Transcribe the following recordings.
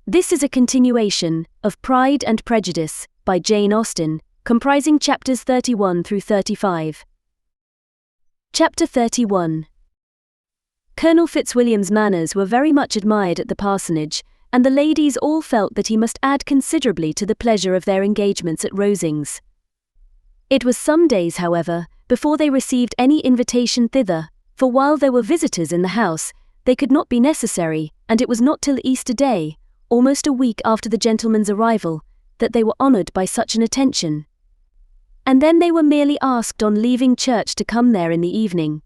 This is a continuation of Pride and Prejudice by Jane Austen, comprising chapters 31 through 35. Chapter 31. Colonel Fitzwilliam's manners were very much admired at the parsonage, and the ladies all felt that he must add considerably to the pleasure of their engagements at Rosings. It was some days, however, before they received any invitation thither, for while there were visitors in the house, they could not be necessary, and it was not till Easter Day, almost a week after the gentleman's arrival, that they were honoured by such an attention. And then they were merely asked on leaving church to come there in the evening.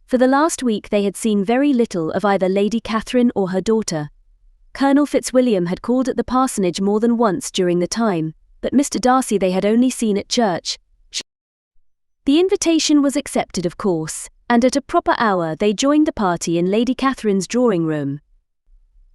For the last week they had seen very little of either Lady Catherine or her daughter. Colonel Fitzwilliam had called at the parsonage more than once during the time, but Mr. Darcy they had only seen at church. The invitation was accepted, of course, and at a proper hour they joined the party in Lady Catherine's drawing-room.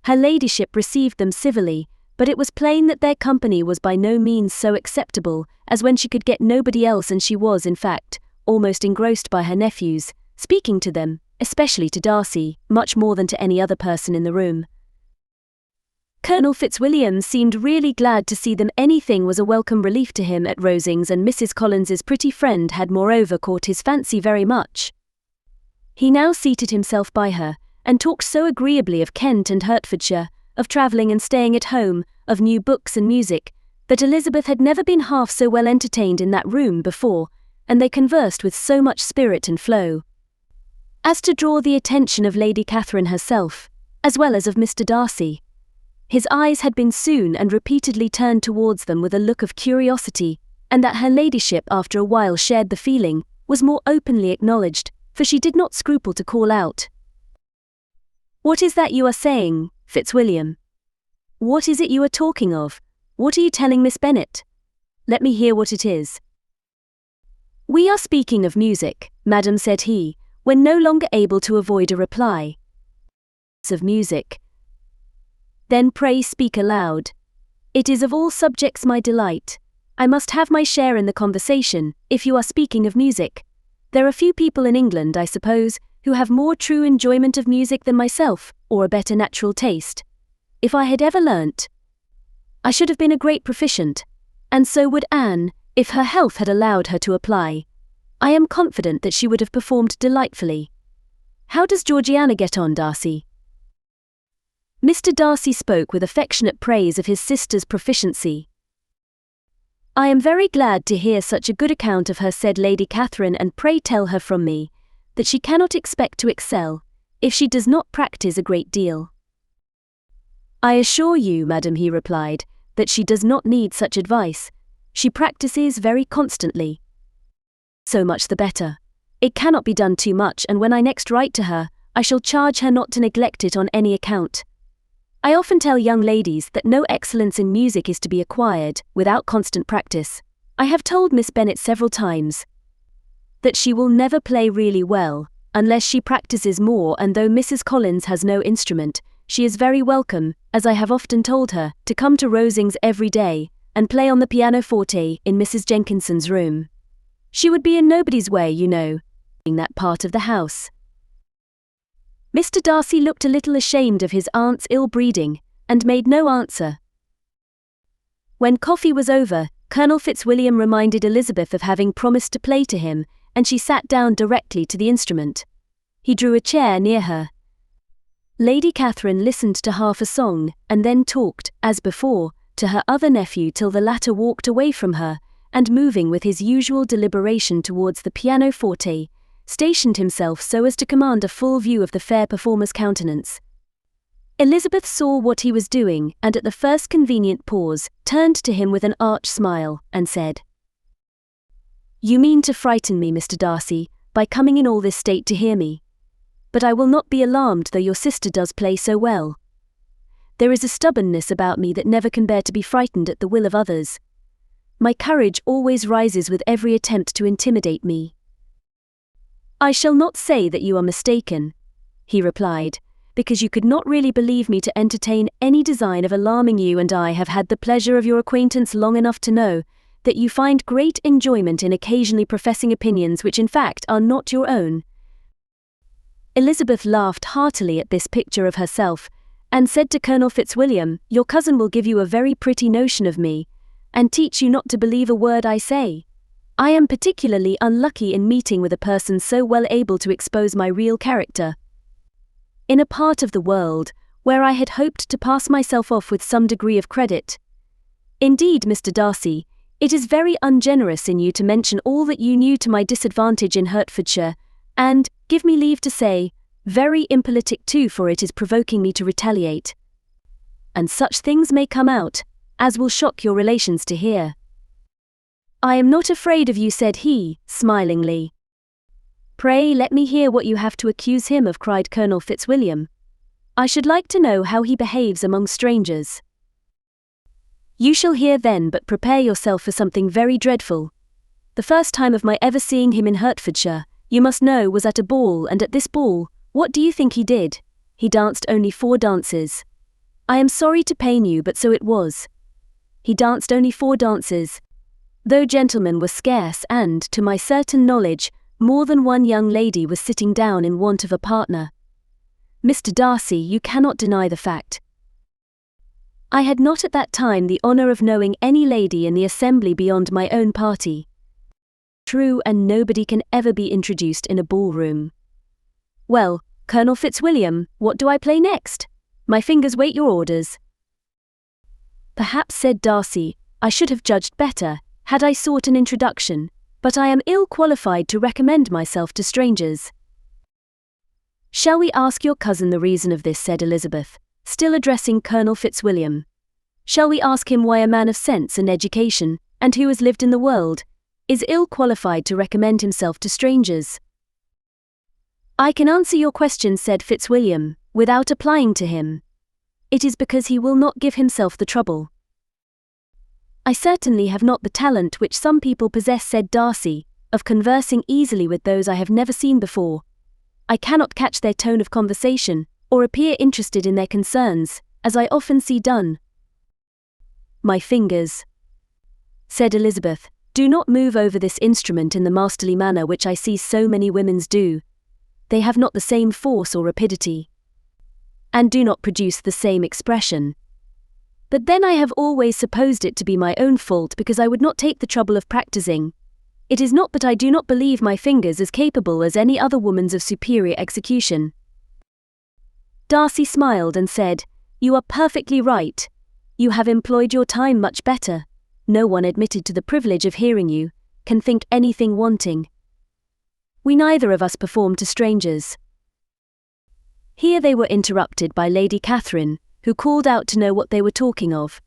Her ladyship received them civilly, but it was plain that their company was by no means so acceptable as when she could get nobody else, and she was, in fact, almost engrossed by her nephews, speaking to them, especially to Darcy, much more than to any other person in the room. Colonel Fitzwilliam seemed really glad to see them. Anything was a welcome relief to him at Rosings, and Mrs. Collins's pretty friend had moreover caught his fancy very much. He now seated himself by her, and talked so agreeably of Kent and Hertfordshire, of travelling and staying at home, of new books and music, that Elizabeth had never been half so well entertained in that room before, and they conversed with so much spirit and flow as to draw the attention of Lady Catherine herself, as well as of Mr. Darcy. His eyes had been soon and repeatedly turned towards them with a look of curiosity, and that her ladyship after a while shared the feeling, was more openly acknowledged, for she did not scruple to call out, "What is that you are saying, Fitzwilliam? What is it you are talking of? What are you telling Miss Bennet? Let me hear what it is." "We are speaking of music, madam," said he, when no longer able to avoid a reply. "Of music. Then pray speak aloud. It is of all subjects my delight. I must have my share in the conversation, if you are speaking of music. There are few people in England, I suppose, who have more true enjoyment of music than myself, or a better natural taste. If I had ever learnt, I should have been a great proficient, and so would Anne, if her health had allowed her to apply. I am confident that she would have performed delightfully. How does Georgiana get on, Darcy?" Mr. Darcy spoke with affectionate praise of his sister's proficiency. "I am very glad to hear such a good account of her," said Lady Catherine, "and pray tell her from me that she cannot expect to excel, if she does not practice a great deal." "I assure you, madam," he replied, "that she does not need such advice. She practices very constantly. So much the better. It cannot be done too much, and when I next write to her, I shall charge her not to neglect it on any account. I often tell young ladies that no excellence in music is to be acquired without constant practice. I have told Miss Bennet several times that she will never play really well unless she practices more, and though Mrs. Collins has no instrument, she is very welcome, as I have often told her, to come to Rosings every day and play on the pianoforte in Mrs. Jenkinson's room. She would be in nobody's way, you know, in that part of the house." Mr. Darcy looked a little ashamed of his aunt's ill-breeding, and made no answer. When coffee was over, Colonel Fitzwilliam reminded Elizabeth of having promised to play to him, and she sat down directly to the instrument. He drew a chair near her. Lady Catherine listened to half a song, and then talked, as before, to her other nephew till the latter walked away from her, and moving with his usual deliberation towards the pianoforte, stationed himself so as to command a full view of the fair performer's countenance. Elizabeth saw what he was doing, and at the first convenient pause, turned to him with an arch smile, and said, "You mean to frighten me, Mr. Darcy, by coming in all this state to hear me. But I will not be alarmed though your sister does play so well. There is a stubbornness about me that never can bear to be frightened at the will of others. My courage always rises with every attempt to intimidate me." "I shall not say that you are mistaken," he replied, "because you could not really believe me to entertain any design of alarming you, and I have had the pleasure of your acquaintance long enough to know that you find great enjoyment in occasionally professing opinions which in fact are not your own." Elizabeth laughed heartily at this picture of herself, and said to Colonel Fitzwilliam, "Your cousin will give you a very pretty notion of me, and teach you not to believe a word I say. I am particularly unlucky in meeting with a person so well able to expose my real character, in a part of the world where I had hoped to pass myself off with some degree of credit. Indeed, Mr. Darcy, it is very ungenerous in you to mention all that you knew to my disadvantage in Hertfordshire, and, give me leave to say, very impolitic too, for it is provoking me to retaliate. And such things may come out, as will shock your relations to hear." "I am not afraid of you," said he, smilingly. "Pray let me hear what you have to accuse him of," cried Colonel Fitzwilliam. "I should like to know how he behaves among strangers." "You shall hear then, but prepare yourself for something very dreadful. The first time of my ever seeing him in Hertfordshire, you must know, was at a ball, and at this ball, what do you think he did? He danced only 4 dances. I am sorry to pain you, but so it was. He danced only 4 dances, though gentlemen were scarce, and, to my certain knowledge, more than one young lady was sitting down in want of a partner. Mr. Darcy, you cannot deny the fact. I had not at that time the honour of knowing any lady in the assembly beyond my own party. True, and nobody can ever be introduced in a ballroom. Well, Colonel Fitzwilliam, what do I play next? My fingers wait your orders." "Perhaps," said Darcy, "I should have judged better, had I sought an introduction, but I am ill qualified to recommend myself to strangers." "Shall we ask your cousin the reason of this?" said Elizabeth, still addressing Colonel Fitzwilliam. "Shall we ask him why a man of sense and education, and who has lived in the world, is ill qualified to recommend himself to strangers?" "I can answer your question," said Fitzwilliam, "without applying to him. It is because he will not give himself the trouble." "I certainly have not the talent which some people possess," said Darcy, "of conversing easily with those I have never seen before. I cannot catch their tone of conversation, or appear interested in their concerns, as I often see done." "My fingers," said Elizabeth, "do not move over this instrument in the masterly manner which I see so many women's do. They have not the same force or rapidity, and do not produce the same expression. But then I have always supposed it to be my own fault because I would not take the trouble of practicing. It is not that I do not believe my fingers as capable as any other woman's of superior execution." Darcy smiled and said, "You are perfectly right. You have employed your time much better. No one admitted to the privilege of hearing you can think anything wanting. We neither of us perform to strangers." Here they were interrupted by Lady Catherine, who called out to know what they were talking of.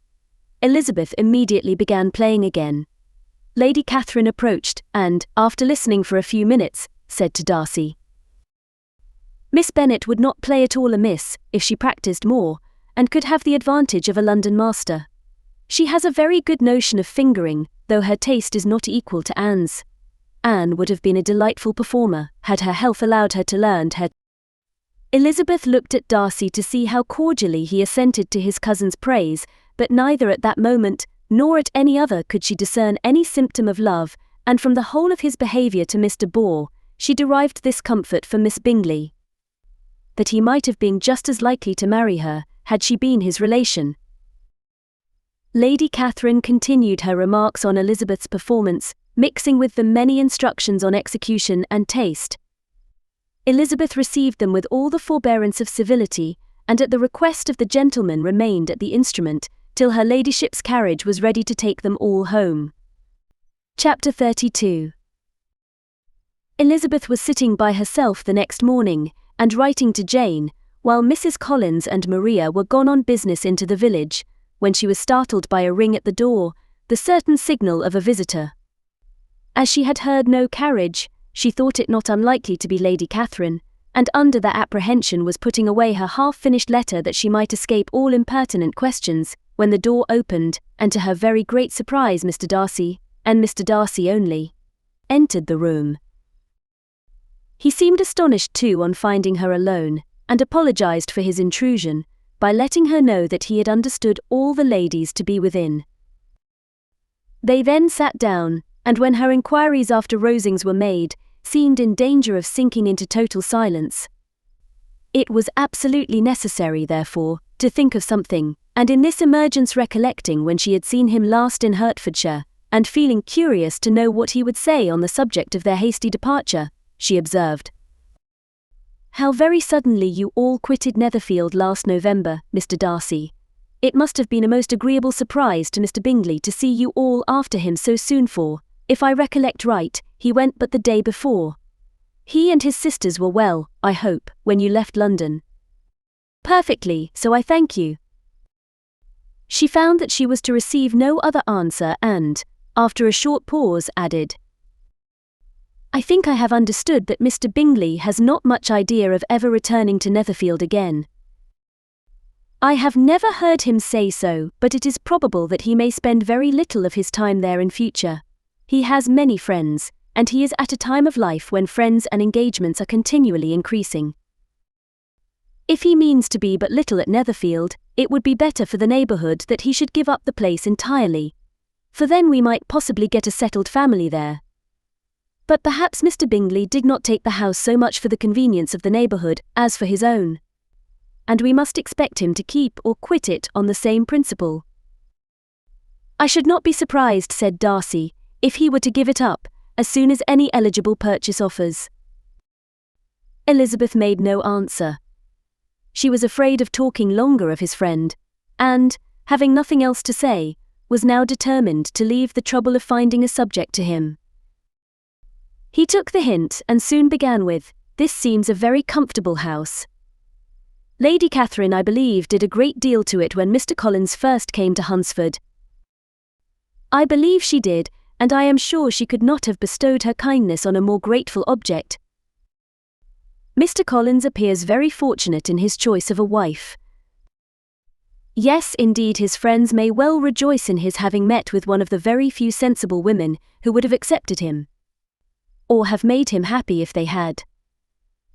Elizabeth immediately began playing again. Lady Catherine approached, and, after listening for a few minutes, said to Darcy, "Miss Bennet would not play at all amiss, if she practised more, and could have the advantage of a London master. She has a very good notion of fingering, though her taste is not equal to Anne's. Anne would have been a delightful performer, had her health allowed her to learn her." Elizabeth looked at Darcy to see how cordially he assented to his cousin's praise, but neither at that moment, nor at any other, could she discern any symptom of love, and from the whole of his behaviour to Mr. Bore, she derived this comfort for Miss Bingley: that he might have been just as likely to marry her, had she been his relation. Lady Catherine continued her remarks on Elizabeth's performance, mixing with them many instructions on execution and taste. Elizabeth received them with all the forbearance of civility, and at the request of the gentleman remained at the instrument, till her ladyship's carriage was ready to take them all home. Chapter 32. Elizabeth was sitting by herself the next morning, and writing to Jane, while Mrs. Collins and Maria were gone on business into the village, when she was startled by a ring at the door, the certain signal of a visitor. As she had heard no carriage, she thought it not unlikely to be Lady Catherine, and under that apprehension was putting away her half-finished letter that she might escape all impertinent questions, when the door opened, and to her very great surprise Mr. Darcy, and Mr. Darcy only, entered the room. He seemed astonished too on finding her alone, and apologized for his intrusion, by letting her know that he had understood all the ladies to be within. They then sat down, and when her inquiries after Rosings were made, seemed in danger of sinking into total silence. It was absolutely necessary, therefore, to think of something, and in this emergence recollecting when she had seen him last in Hertfordshire, and feeling curious to know what he would say on the subject of their hasty departure, she observed, "How very suddenly you all quitted Netherfield last November, Mr. Darcy. It must have been a most agreeable surprise to Mr. Bingley to see you all after him so soon, for, if I recollect right, he went but the day before. He and his sisters were well, I hope, when you left London?" "Perfectly, so I thank you." She found that she was to receive no other answer and, after a short pause, added, "I think I have understood that Mr. Bingley has not much idea of ever returning to Netherfield again." "I have never heard him say so, but it is probable that he may spend very little of his time there in future. He has many friends, and he is at a time of life when friends and engagements are continually increasing. If he means to be but little at Netherfield, it would be better for the neighbourhood that he should give up the place entirely, for then we might possibly get a settled family there. But perhaps Mr. Bingley did not take the house so much for the convenience of the neighbourhood as for his own, and we must expect him to keep or quit it on the same principle." "I should not be surprised," said Darcy, "if he were to give it up, as soon as any eligible purchase offers." Elizabeth made no answer. She was afraid of talking longer of his friend, and, having nothing else to say, was now determined to leave the trouble of finding a subject to him. He took the hint and soon began with, "This seems a very comfortable house. Lady Catherine, I believe, did a great deal to it when Mr. Collins first came to Hunsford." "I believe she did, and I am sure she could not have bestowed her kindness on a more grateful object. Mr. Collins appears very fortunate in his choice of a wife. Yes, indeed, his friends may well rejoice in his having met with one of the very few sensible women who would have accepted him, or have made him happy if they had.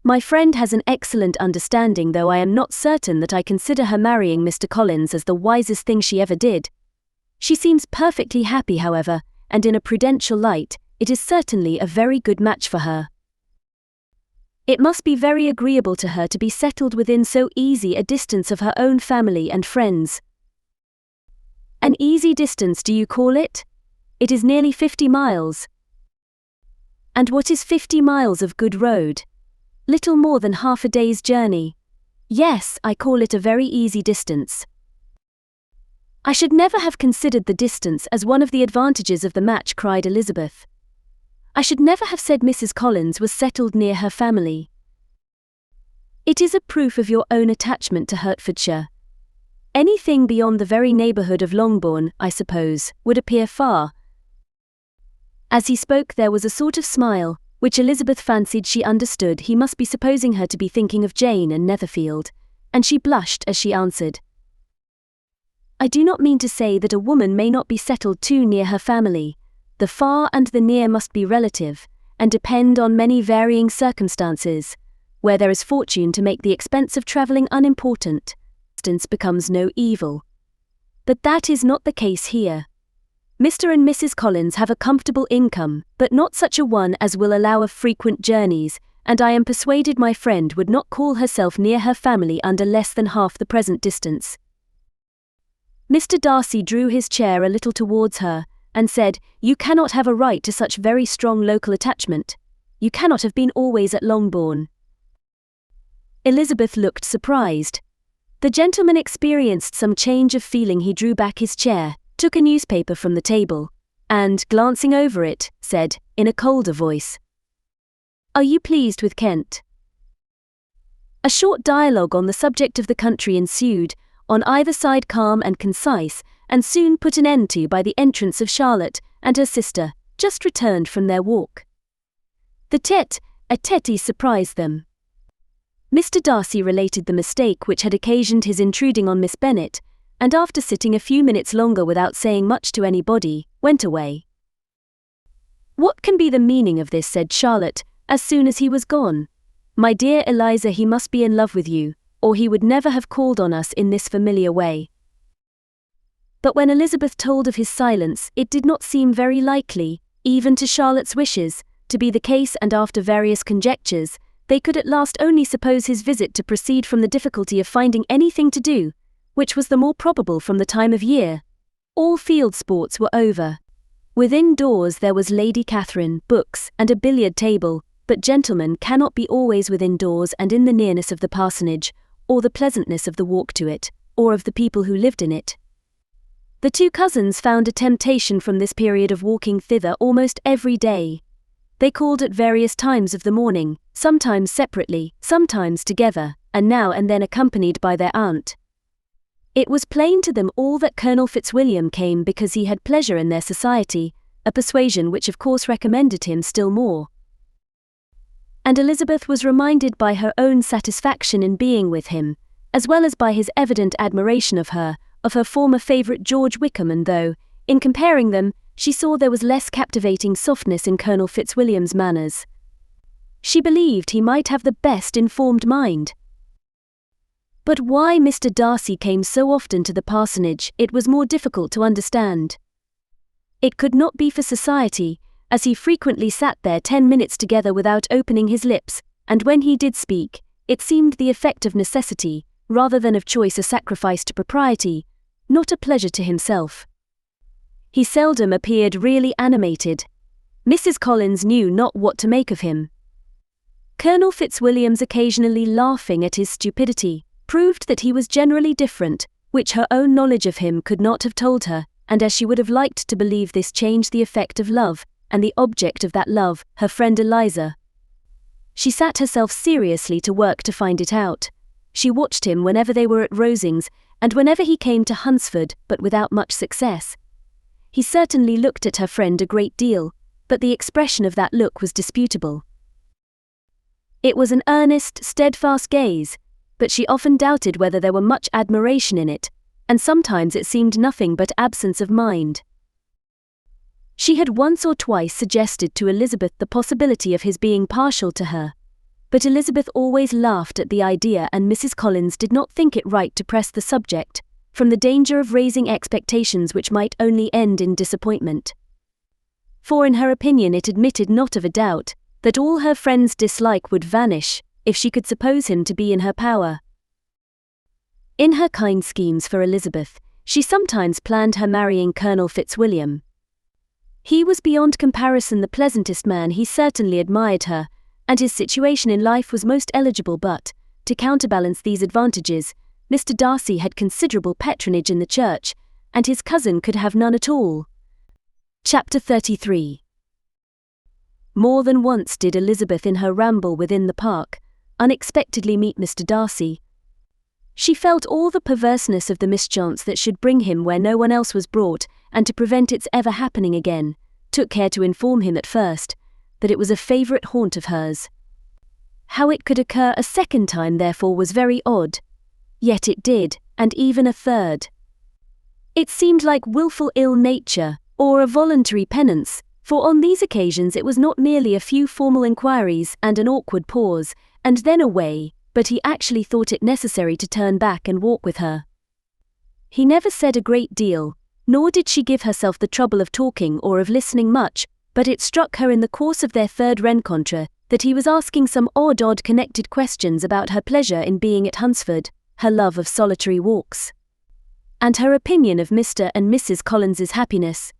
My friend has an excellent understanding, though I am not certain that I consider her marrying Mr. Collins as the wisest thing she ever did. She seems perfectly happy, however, and in a prudential light, it is certainly a very good match for her. It must be very agreeable to her to be settled within so easy a distance of her own family and friends." "An easy distance, do you call it? It is nearly 50 miles. "And what is 50 miles of good road? Little more than half a day's journey. Yes, I call it a very easy distance." "I should never have considered the distance as one of the advantages of the match," cried Elizabeth. "I should never have said Mrs. Collins was settled near her family." "It is a proof of your own attachment to Hertfordshire. Anything beyond the very neighbourhood of Longbourn, I suppose, would appear far." As he spoke there was a sort of smile, which Elizabeth fancied she understood he must be supposing her to be thinking of Jane and Netherfield, and she blushed as she answered, "I do not mean to say that a woman may not be settled too near her family. The far and the near must be relative, and depend on many varying circumstances. Where there is fortune to make the expense of travelling unimportant, distance becomes no evil. But that is not the case here. Mr. and Mrs. Collins have a comfortable income, but not such a one as will allow of frequent journeys, and I am persuaded my friend would not call herself near her family under less than half the present distance." Mr. Darcy drew his chair a little towards her, and said, "You cannot have a right to such very strong local attachment. You cannot have been always at Longbourn." Elizabeth looked surprised. The gentleman experienced some change of feeling. He drew back his chair, took a newspaper from the table, and, glancing over it, said, in a colder voice, "Are you pleased with Kent?" A short dialogue on the subject of the country ensued, on either side calm and concise, and soon put an end to by the entrance of Charlotte and her sister, just returned from their walk. The tete-a-tete surprised them. Mr. Darcy related the mistake which had occasioned his intruding on Miss Bennet, and after sitting a few minutes longer without saying much to anybody, went away. "What can be the meaning of this?" said Charlotte, as soon as he was gone. "My dear Eliza, he must be in love with you, or he would never have called on us in this familiar way." But when Elizabeth told of his silence, it did not seem very likely, even to Charlotte's wishes, to be the case, and after various conjectures, they could at last only suppose his visit to proceed from the difficulty of finding anything to do, which was the more probable from the time of year. All field sports were over. Within doors there was Lady Catherine, books, and a billiard table, but gentlemen cannot be always within doors and in the nearness of the parsonage, or the pleasantness of the walk to it, or of the people who lived in it. The two cousins found a temptation from this period of walking thither almost every day. They called at various times of the morning, sometimes separately, sometimes together, and now and then accompanied by their aunt. It was plain to them all that Colonel Fitzwilliam came because he had pleasure in their society, a persuasion which of course recommended him still more. And Elizabeth was reminded by her own satisfaction in being with him, as well as by his evident admiration of her former favourite George Wickham, and though, in comparing them, she saw there was less captivating softness in Colonel Fitzwilliam's manners, she believed he might have the best informed mind. But why Mr. Darcy came so often to the parsonage it was more difficult to understand. It could not be for society, as he frequently sat there 10 minutes together without opening his lips, and when he did speak, it seemed the effect of necessity, rather than of choice a sacrifice to propriety, not a pleasure to himself. He seldom appeared really animated. Mrs. Collins knew not what to make of him. Colonel Fitzwilliam's occasionally laughing at his stupidity proved that he was generally different, which her own knowledge of him could not have told her, and as she would have liked to believe this changed the effect of love, and the object of that love, her friend Eliza. She sat herself seriously to work to find it out. She watched him whenever they were at Rosings, and whenever he came to Hunsford, but without much success. He certainly looked at her friend a great deal, but the expression of that look was disputable. It was an earnest, steadfast gaze, but she often doubted whether there were much admiration in it, and sometimes it seemed nothing but absence of mind. She had once or twice suggested to Elizabeth the possibility of his being partial to her, but Elizabeth always laughed at the idea, and Mrs. Collins did not think it right to press the subject, from the danger of raising expectations which might only end in disappointment. For in her opinion it admitted not of a doubt that all her friend's dislike would vanish if she could suppose him to be in her power. In her kind schemes for Elizabeth, she sometimes planned her marrying Colonel Fitzwilliam. He was beyond comparison the pleasantest man, he certainly admired her, and his situation in life was most eligible, but, to counterbalance these advantages, Mr. Darcy had considerable patronage in the church, and his cousin could have none at all. Chapter 33. More than once did Elizabeth in her ramble within the park unexpectedly meet Mr. Darcy. She felt all the perverseness of the mischance that should bring him where no one else was brought, and to prevent its ever happening again, took care to inform him at first that it was a favourite haunt of hers. How it could occur a second time therefore was very odd. Yet it did, and even a third. It seemed like wilful ill nature, or a voluntary penance, for on these occasions it was not merely a few formal inquiries and an awkward pause, and then away, but he actually thought it necessary to turn back and walk with her. He never said a great deal, nor did she give herself the trouble of talking or of listening much, but it struck her in the course of their third rencontre that he was asking some odd connected questions about her pleasure in being at Hunsford, her love of solitary walks, and her opinion of Mr. and Mrs. Collins's happiness,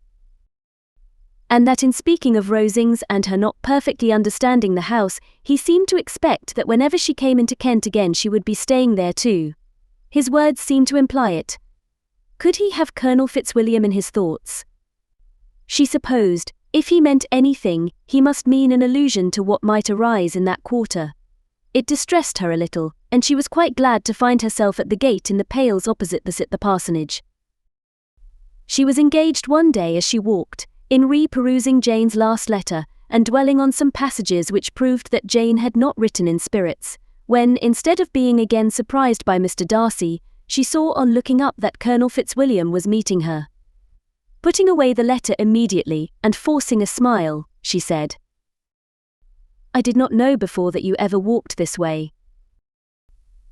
and that in speaking of Rosings and her not perfectly understanding the house, he seemed to expect that whenever she came into Kent again she would be staying there too. His words seemed to imply it. Could he have Colonel Fitzwilliam in his thoughts? She supposed, if he meant anything, he must mean an allusion to what might arise in that quarter. It distressed her a little, and she was quite glad to find herself at the gate in the pales opposite the parsonage. She was engaged one day as she walked, in re-perusing Jane's last letter, and dwelling on some passages which proved that Jane had not written in spirits, when, instead of being again surprised by Mr. Darcy, she saw on looking up that Colonel Fitzwilliam was meeting her. Putting away the letter immediately, and forcing a smile, she said, "I did not know before that you ever walked this way."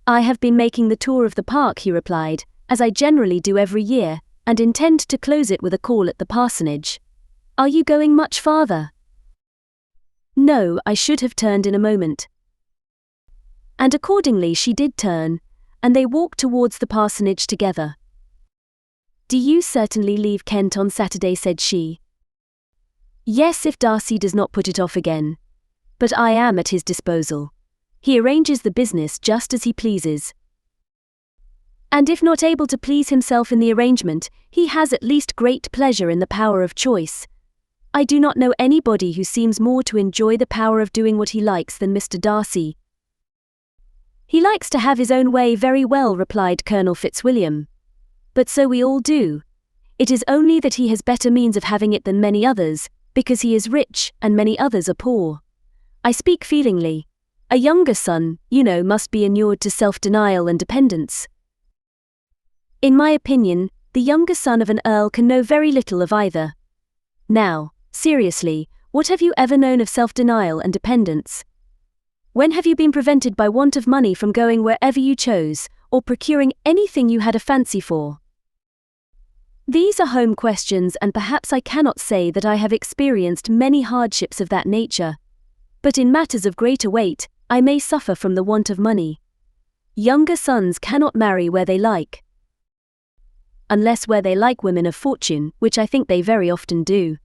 "I have been making the tour of the park," he replied, "as I generally do every year, and intend to close it with a call at the parsonage. Are you going much farther?" "No, I should have turned in a moment." And accordingly she did turn, and they walked towards the parsonage together. "Do you certainly leave Kent on Saturday?" said she. "Yes, if Darcy does not put it off again. But I am at his disposal. He arranges the business just as he pleases. And if not able to please himself in the arrangement, he has at least great pleasure in the power of choice. I do not know anybody who seems more to enjoy the power of doing what he likes than Mr. Darcy." "He likes to have his own way very well," replied Colonel Fitzwilliam. "But so we all do. It is only that he has better means of having it than many others, because he is rich and many others are poor. I speak feelingly. A younger son, you know, must be inured to self-denial and dependence. In my opinion, the younger son of an earl can know very little of either. Now, seriously, what have you ever known of self-denial and dependence? When have you been prevented by want of money from going wherever you chose, or procuring anything you had a fancy for? These are home questions, and perhaps I cannot say that I have experienced many hardships of that nature. But in matters of greater weight, I may suffer from the want of money. Younger sons cannot marry where they like. Unless where they like women of fortune, which I think they very often do.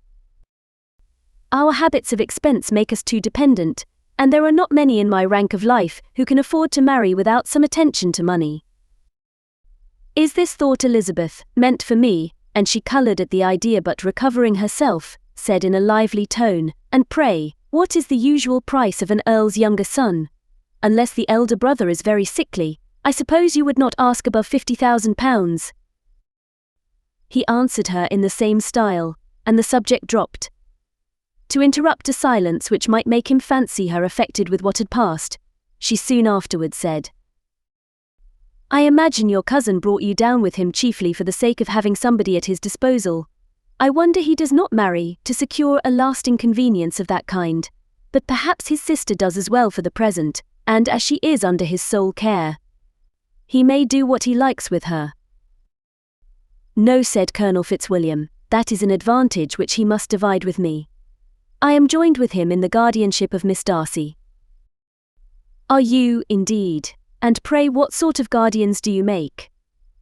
Our habits of expense make us too dependent, and there are not many in my rank of life who can afford to marry without some attention to money. Is this, thought Elizabeth, meant for me? And she coloured at the idea, but recovering herself, said in a lively tone, "And pray, what is the usual price of an earl's younger son? Unless the elder brother is very sickly, I suppose you would not ask above £50,000. He answered her in the same style, and the subject dropped. To interrupt a silence which might make him fancy her affected with what had passed, she soon afterwards said, "I imagine your cousin brought you down with him chiefly for the sake of having somebody at his disposal. I wonder he does not marry to secure a lasting convenience of that kind, but perhaps his sister does as well for the present, and as she is under his sole care, he may do what he likes with her." "No," said Colonel Fitzwilliam, "that is an advantage which he must divide with me. I am joined with him in the guardianship of Miss Darcy." "Are you, indeed? And pray what sort of guardians do you make?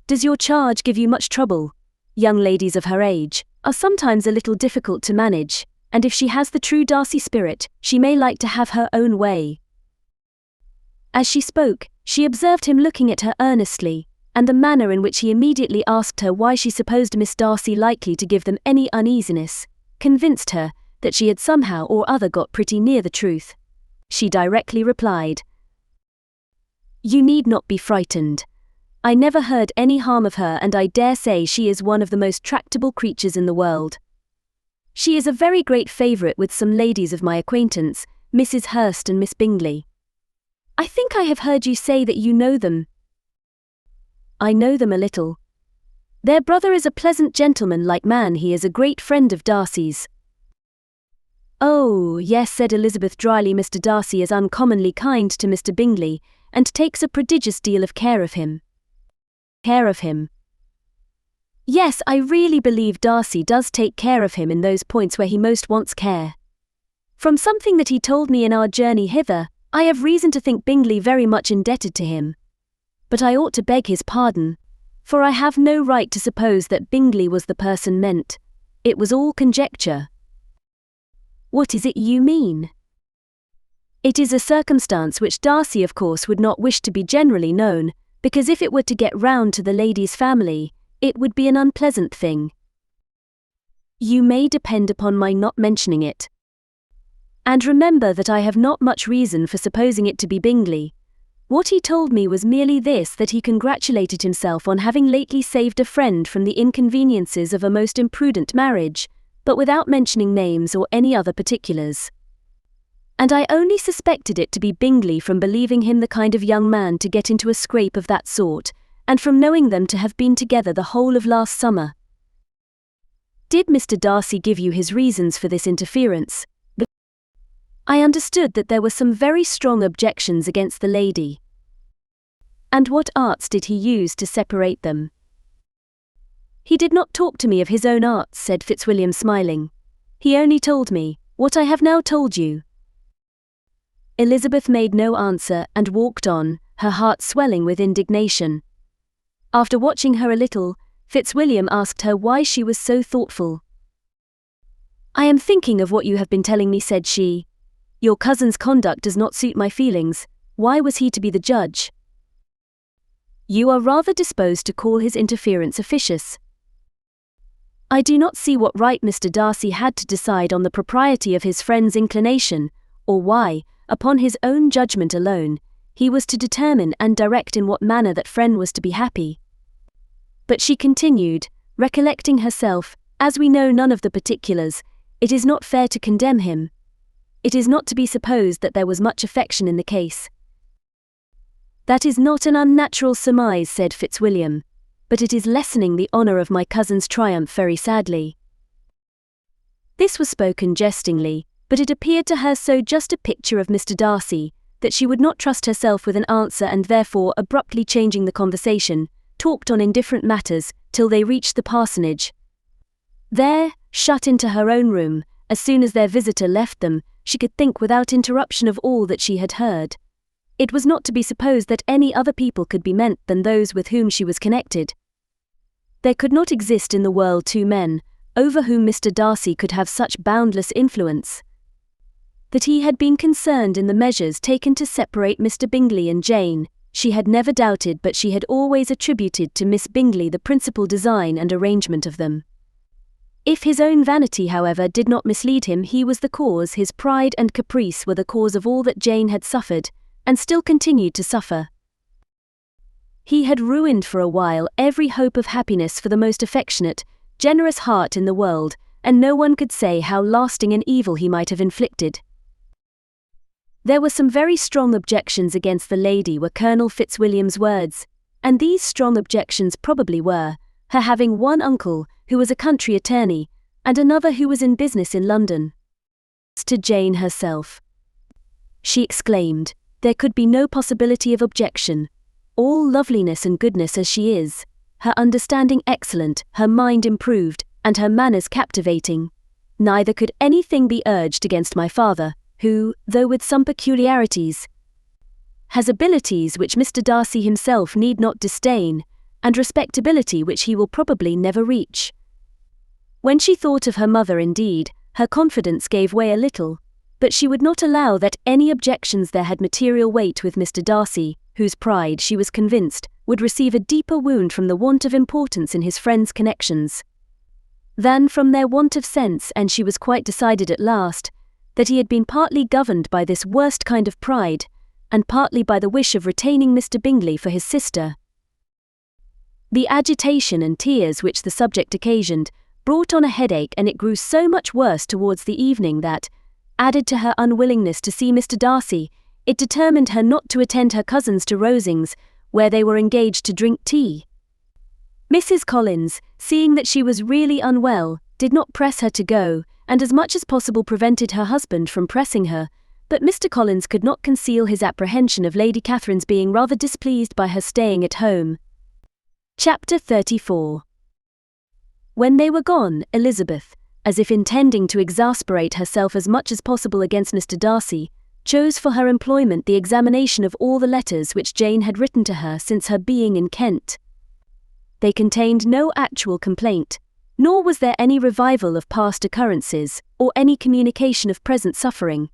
Does your charge give you much trouble? Young ladies of her age are sometimes a little difficult to manage, and if she has the true Darcy spirit, she may like to have her own way." As she spoke, she observed him looking at her earnestly, and the manner in which he immediately asked her why she supposed Miss Darcy likely to give them any uneasiness, convinced her that she had somehow or other got pretty near the truth. She directly replied, "You need not be frightened. I never heard any harm of her, and I dare say she is one of the most tractable creatures in the world. She is a very great favourite with some ladies of my acquaintance, Mrs. Hurst and Miss Bingley. I think I have heard you say that you know them." "I know them a little. Their brother is a pleasant gentleman-like man. He is a great friend of Darcy's." "Oh, yes," said Elizabeth dryly, "Mr. Darcy is uncommonly kind to Mr. Bingley, and takes a prodigious deal of care of him." "Care of him?" "Yes, I really believe Darcy does take care of him in those points where he most wants care. From something that he told me in our journey hither, I have reason to think Bingley very much indebted to him. But I ought to beg his pardon, for I have no right to suppose that Bingley was the person meant. It was all conjecture." "What is it you mean?" "It is a circumstance which Darcy of course would not wish to be generally known, because if it were to get round to the lady's family, it would be an unpleasant thing." "You may depend upon my not mentioning it. And remember that I have not much reason for supposing it to be Bingley. What he told me was merely this, that he congratulated himself on having lately saved a friend from the inconveniences of a most imprudent marriage, but without mentioning names or any other particulars. And I only suspected it to be Bingley from believing him the kind of young man to get into a scrape of that sort, and from knowing them to have been together the whole of last summer." "Did Mr. Darcy give you his reasons for this interference?" "I understood that there were some very strong objections against the lady." "And what arts did he use to separate them?" "He did not talk to me of his own arts," said Fitzwilliam, smiling. "He only told me what I have now told you." Elizabeth made no answer and walked on, her heart swelling with indignation. After watching her a little, Fitzwilliam asked her why she was so thoughtful. "I am thinking of what you have been telling me," said she. "Your cousin's conduct does not suit my feelings. Why was he to be the judge? You are rather disposed to call his interference officious. I do not see what right Mr. Darcy had to decide on the propriety of his friend's inclination, or why, upon his own judgment alone, he was to determine and direct in what manner that friend was to be happy." But she continued, recollecting herself, "As we know none of the particulars, it is not fair to condemn him. It is not to be supposed that there was much affection in the case." "That is not an unnatural surmise," said Fitzwilliam, "but it is lessening the honour of my cousin's triumph very sadly." This was spoken jestingly, but it appeared to her so just a picture of Mr. Darcy, that she would not trust herself with an answer, and therefore, abruptly changing the conversation, talked on indifferent matters, till they reached the parsonage. There, shut into her own room, as soon as their visitor left them, she could think without interruption of all that she had heard. It was not to be supposed that any other people could be meant than those with whom she was connected. There could not exist in the world two men, over whom Mr. Darcy could have such boundless influence. That he had been concerned in the measures taken to separate Mr. Bingley and Jane, she had never doubted, but she had always attributed to Miss Bingley the principal design and arrangement of them. If his own vanity, however, did not mislead him, he was the cause, his pride and caprice were the cause of all that Jane had suffered, and still continued to suffer. He had ruined for a while every hope of happiness for the most affectionate, generous heart in the world, and no one could say how lasting an evil he might have inflicted. There were some very strong objections against the lady, were Colonel Fitzwilliam's words, and these strong objections probably were, her having one uncle, who was a country attorney, and another who was in business in London. To Jane herself, she exclaimed, there could be no possibility of objection. All loveliness and goodness as she is, her understanding excellent, her mind improved, and her manners captivating, neither could anything be urged against my father, who, though with some peculiarities, has abilities which Mr. Darcy himself need not disdain, and respectability which he will probably never reach. When she thought of her mother, indeed, her confidence gave way a little, but she would not allow that any objections there had material weight with Mr. Darcy, whose pride, she was convinced, would receive a deeper wound from the want of importance in his friends' connections than from their want of sense, and she was quite decided at last that he had been partly governed by this worst kind of pride, and partly by the wish of retaining Mr. Bingley for his sister. The agitation and tears which the subject occasioned brought on a headache, and it grew so much worse towards the evening that, added to her unwillingness to see Mr. Darcy, it determined her not to attend her cousins to Rosings, where they were engaged to drink tea. Mrs. Collins, seeing that she was really unwell, did not press her to go, and as much as possible prevented her husband from pressing her, but Mr. Collins could not conceal his apprehension of Lady Catherine's being rather displeased by her staying at home. Chapter 34. When they were gone, Elizabeth, as if intending to exasperate herself as much as possible against Mr. Darcy, chose for her employment the examination of all the letters which Jane had written to her since her being in Kent. They contained no actual complaint, nor was there any revival of past occurrences, or any communication of present suffering.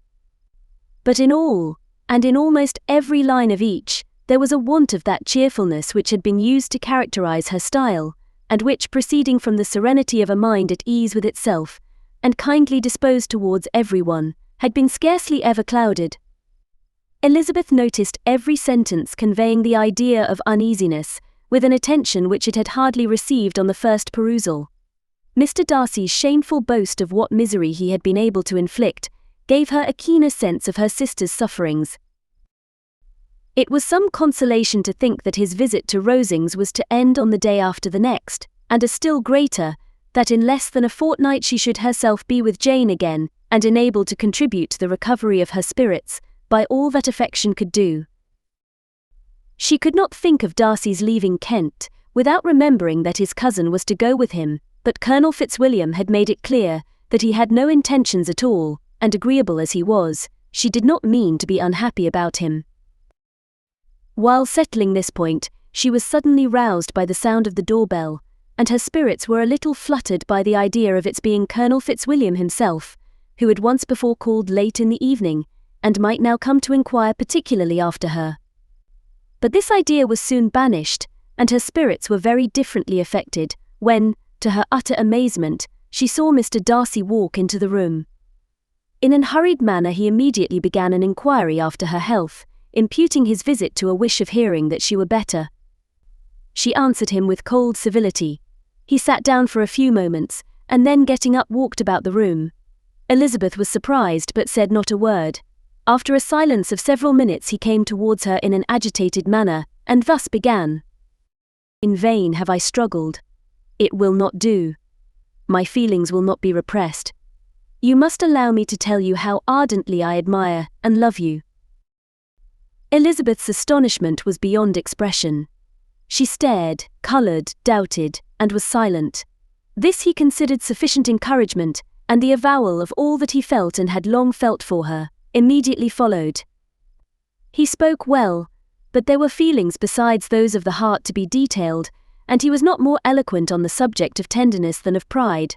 But in all, and in almost every line of each, there was a want of that cheerfulness which had been used to characterize her style, and which, proceeding from the serenity of a mind at ease with itself, and kindly disposed towards everyone, had been scarcely ever clouded. Elizabeth noticed every sentence conveying the idea of uneasiness, with an attention which it had hardly received on the first perusal. Mr. Darcy's shameful boast of what misery he had been able to inflict gave her a keener sense of her sister's sufferings. It was some consolation to think that his visit to Rosings was to end on the day after the next, and a still greater, that in less than a fortnight she should herself be with Jane again, and enabled to contribute to the recovery of her spirits, by all that affection could do. She could not think of Darcy's leaving Kent, without remembering that his cousin was to go with him, but Colonel Fitzwilliam had made it clear that he had no intentions at all, and agreeable as he was, she did not mean to be unhappy about him. While settling this point, she was suddenly roused by the sound of the doorbell, and her spirits were a little fluttered by the idea of its being Colonel Fitzwilliam himself, who had once before called late in the evening, and might now come to inquire particularly after her. But this idea was soon banished, and her spirits were very differently affected, when, to her utter amazement, she saw Mr. Darcy walk into the room. In an hurried manner he immediately began an inquiry after her health, imputing his visit to a wish of hearing that she were better. She answered him with cold civility. He sat down for a few moments, and then getting up walked about the room. Elizabeth was surprised but said not a word. After a silence of several minutes he came towards her in an agitated manner, and thus began. "In vain have I struggled. It will not do. My feelings will not be repressed. You must allow me to tell you how ardently I admire and love you." Elizabeth's astonishment was beyond expression. She stared, coloured, doubted, and was silent. This he considered sufficient encouragement, and the avowal of all that he felt and had long felt for her immediately followed. He spoke well, but there were feelings besides those of the heart to be detailed, and he was not more eloquent on the subject of tenderness than of pride.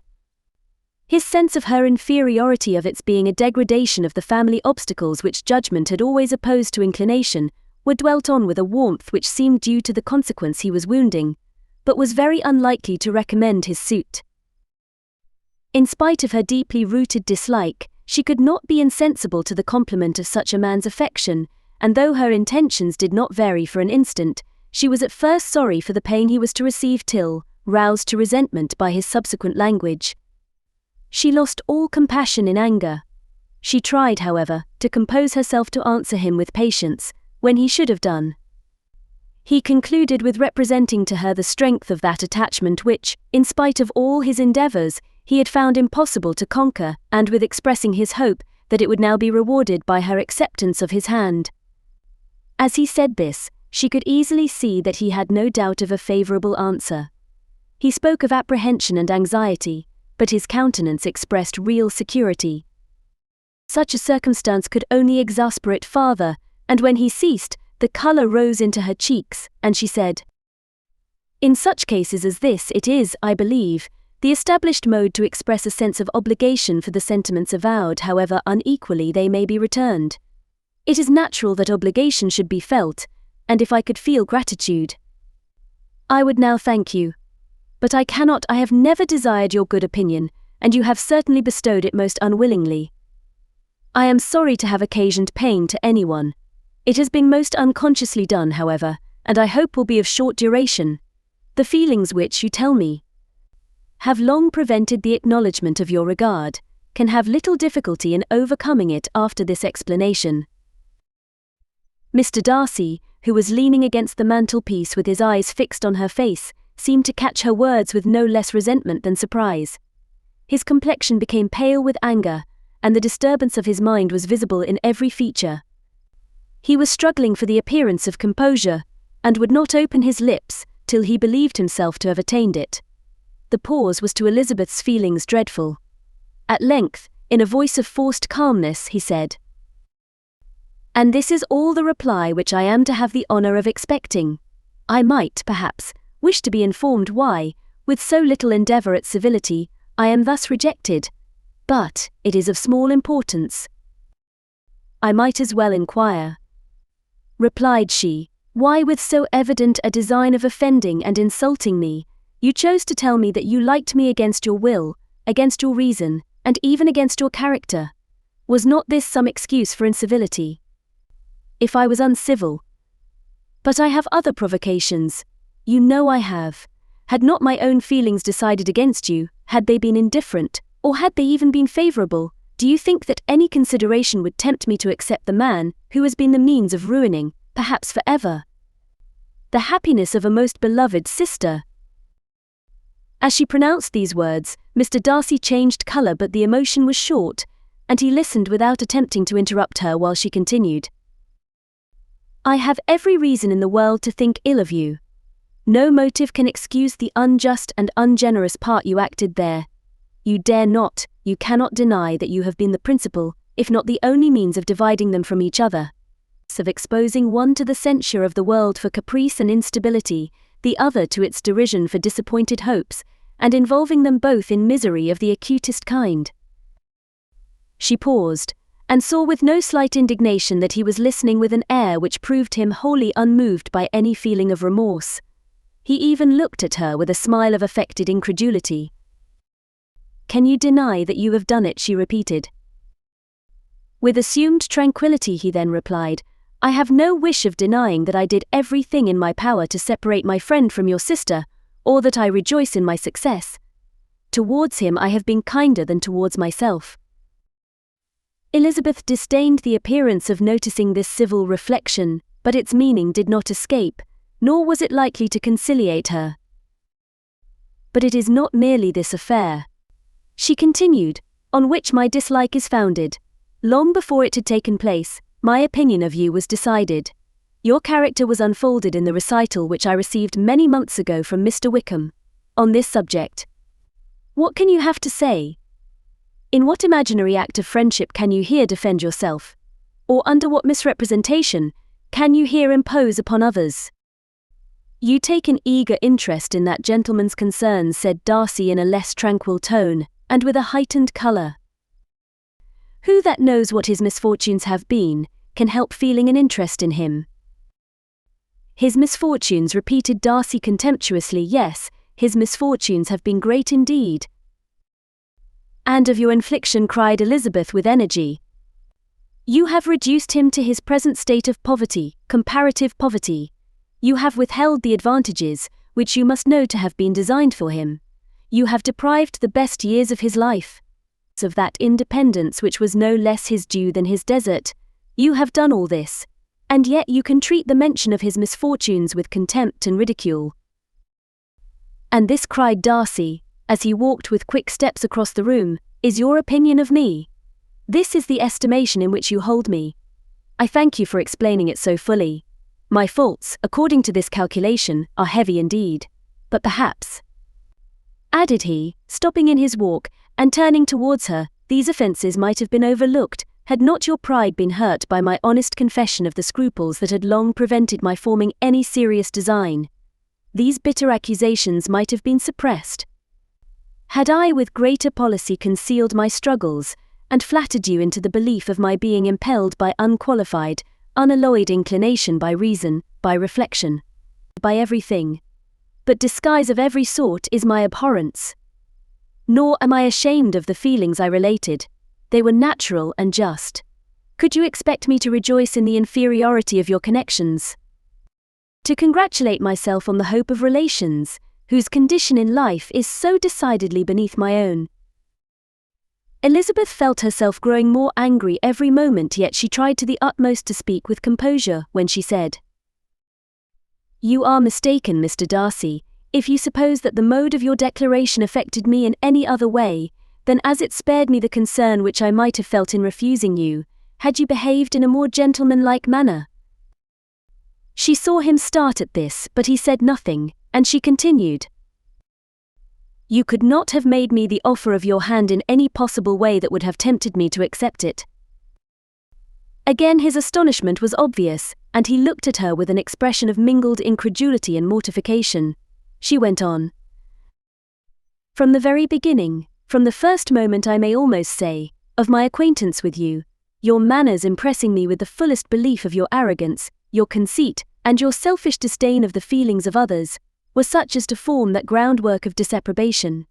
His sense of her inferiority, of its being a degradation of the family obstacles which judgment had always opposed to inclination, were dwelt on with a warmth which seemed due to the consequence he was wounding, but was very unlikely to recommend his suit. In spite of her deeply rooted dislike, she could not be insensible to the compliment of such a man's affection, and though her intentions did not vary for an instant, she was at first sorry for the pain he was to receive till, roused to resentment by his subsequent language, she lost all compassion in anger. She tried, however, to compose herself to answer him with patience, when he should have done. He concluded with representing to her the strength of that attachment which, in spite of all his endeavours, he had found impossible to conquer, and with expressing his hope that it would now be rewarded by her acceptance of his hand. As he said this, she could easily see that he had no doubt of a favourable answer. He spoke of apprehension and anxiety, but his countenance expressed real security. Such a circumstance could only exasperate farther, and when he ceased, the colour rose into her cheeks, and she said, "In such cases as this it is, I believe, the established mode to express a sense of obligation for the sentiments avowed, however unequally they may be returned. It is natural that obligation should be felt, and if I could feel gratitude, I would now thank you. But I cannot. I have never desired your good opinion, and you have certainly bestowed it most unwillingly. I am sorry to have occasioned pain to anyone. It has been most unconsciously done, however, and I hope will be of short duration. The feelings which, you tell me, have long prevented the acknowledgement of your regard, can have little difficulty in overcoming it after this explanation." Mr. Darcy, who was leaning against the mantelpiece with his eyes fixed on her face, seemed to catch her words with no less resentment than surprise. His complexion became pale with anger, and the disturbance of his mind was visible in every feature. He was struggling for the appearance of composure, and would not open his lips till he believed himself to have attained it. The pause was to Elizabeth's feelings dreadful. At length, in a voice of forced calmness, he said, "And this is all the reply which I am to have the honour of expecting. I might, perhaps, wish to be informed why, with so little endeavour at civility, I am thus rejected, but it is of small importance." "I might as well inquire," replied she, "why with so evident a design of offending and insulting me, you chose to tell me that you liked me against your will, against your reason, and even against your character. Was not this some excuse for incivility? If I was uncivil, but I have other provocations, you know I have. Had not my own feelings decided against you, had they been indifferent, or had they even been favourable, do you think that any consideration would tempt me to accept the man who has been the means of ruining, perhaps for ever, the happiness of a most beloved sister?" As she pronounced these words, Mr. Darcy changed colour, but the emotion was short, and he listened without attempting to interrupt her while she continued. "I have every reason in the world to think ill of you. No motive can excuse the unjust and ungenerous part you acted there. You dare not, you cannot deny that you have been the principal, if not the only means of dividing them from each other. choice of exposing one to the censure of the world for caprice and instability, the other to its derision for disappointed hopes, and involving them both in misery of the acutest kind. She paused, and saw with no slight indignation that he was listening with an air which proved him wholly unmoved by any feeling of remorse. He even looked at her with a smile of affected incredulity. "Can you deny that you have done it?" she repeated. With assumed tranquility he then replied, "I have no wish of denying that I did everything in my power to separate my friend from your sister, or that I rejoice in my success. Towards him I have been kinder than towards myself." Elizabeth disdained the appearance of noticing this civil reflection, but its meaning did not escape, nor was it likely to conciliate her. "But it is not merely this affair," she continued, "on which my dislike is founded. Long before it had taken place, my opinion of you was decided. Your character was unfolded in the recital which I received many months ago from Mr. Wickham. On this subject, what can you have to say? In what imaginary act of friendship can you here defend yourself? Or under what misrepresentation can you here impose upon others?" "You take an eager interest in that gentleman's concerns," said Darcy in a less tranquil tone, and with a heightened colour. "Who that knows what his misfortunes have been, can help feeling an interest in him?" "His misfortunes," repeated Darcy contemptuously. "Yes, his misfortunes have been great indeed." "And of your infliction," cried Elizabeth with energy. "You have reduced him to his present state of poverty, comparative poverty. You have withheld the advantages, which you must know to have been designed for him. You have deprived the best years of his life of that independence which was no less his due than his desert. You have done all this, and yet you can treat the mention of his misfortunes with contempt and ridicule." "And this," cried Darcy, as he walked with quick steps across the room, "is your opinion of me? This is the estimation in which you hold me? I thank you for explaining it so fully. My faults, according to this calculation, are heavy indeed. But perhaps," added he, stopping in his walk, and turning towards her, "these offences might have been overlooked, had not your pride been hurt by my honest confession of the scruples that had long prevented my forming any serious design. These bitter accusations might have been suppressed. Had I with greater policy concealed my struggles, and flattered you into the belief of my being impelled by unqualified, unalloyed inclination, by reason, by reflection, by everything but disguise of every sort is my abhorrence. Nor am I ashamed of the feelings I related. They were natural and just. Could you expect me to rejoice in the inferiority of your connections? To congratulate myself on the hope of relations, whose condition in life is so decidedly beneath my own?" Elizabeth felt herself growing more angry every moment, yet she tried to the utmost to speak with composure when she said, "You are mistaken, Mr. Darcy, if you suppose that the mode of your declaration affected me in any other way than as it spared me the concern which I might have felt in refusing you, had you behaved in a more gentlemanlike manner." She saw him start at this, but he said nothing, and she continued, "You could not have made me the offer of your hand in any possible way that would have tempted me to accept it." Again his astonishment was obvious, and he looked at her with an expression of mingled incredulity and mortification. She went on, "From the very beginning, from the first moment, I may almost say, of my acquaintance with you, your manners impressing me with the fullest belief of your arrogance, your conceit, and your selfish disdain of the feelings of others, were such as to form that groundwork of disapprobation,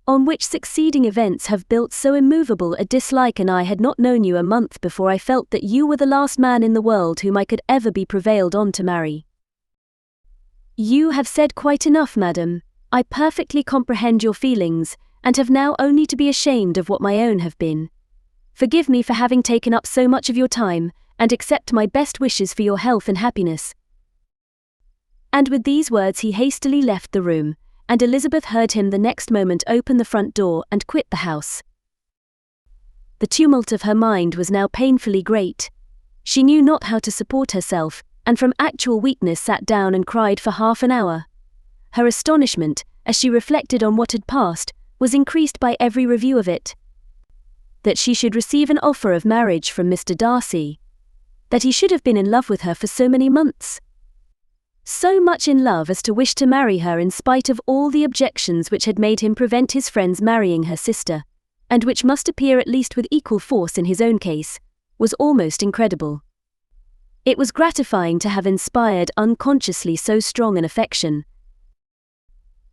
on which succeeding events have built so immovable a dislike, and I had not known you a month before I felt that you were the last man in the world whom I could ever be prevailed on to marry." "You have said quite enough, madam. I perfectly comprehend your feelings, and have now only to be ashamed of what my own have been. Forgive me for having taken up so much of your time, and accept my best wishes for your health and happiness." And with these words he hastily left the room, and Elizabeth heard him the next moment open the front door and quit the house. The tumult of her mind was now painfully great. She knew not how to support herself, and from actual weakness sat down and cried for half an hour. Her astonishment, as she reflected on what had passed, was increased by every review of it. That she should receive an offer of marriage from Mr. Darcy, that he should have been in love with her for so many months. So much in love as to wish to marry her in spite of all the objections which had made him prevent his friends marrying her sister, and which must appear at least with equal force in his own case, was almost incredible. It was gratifying to have inspired unconsciously so strong an affection.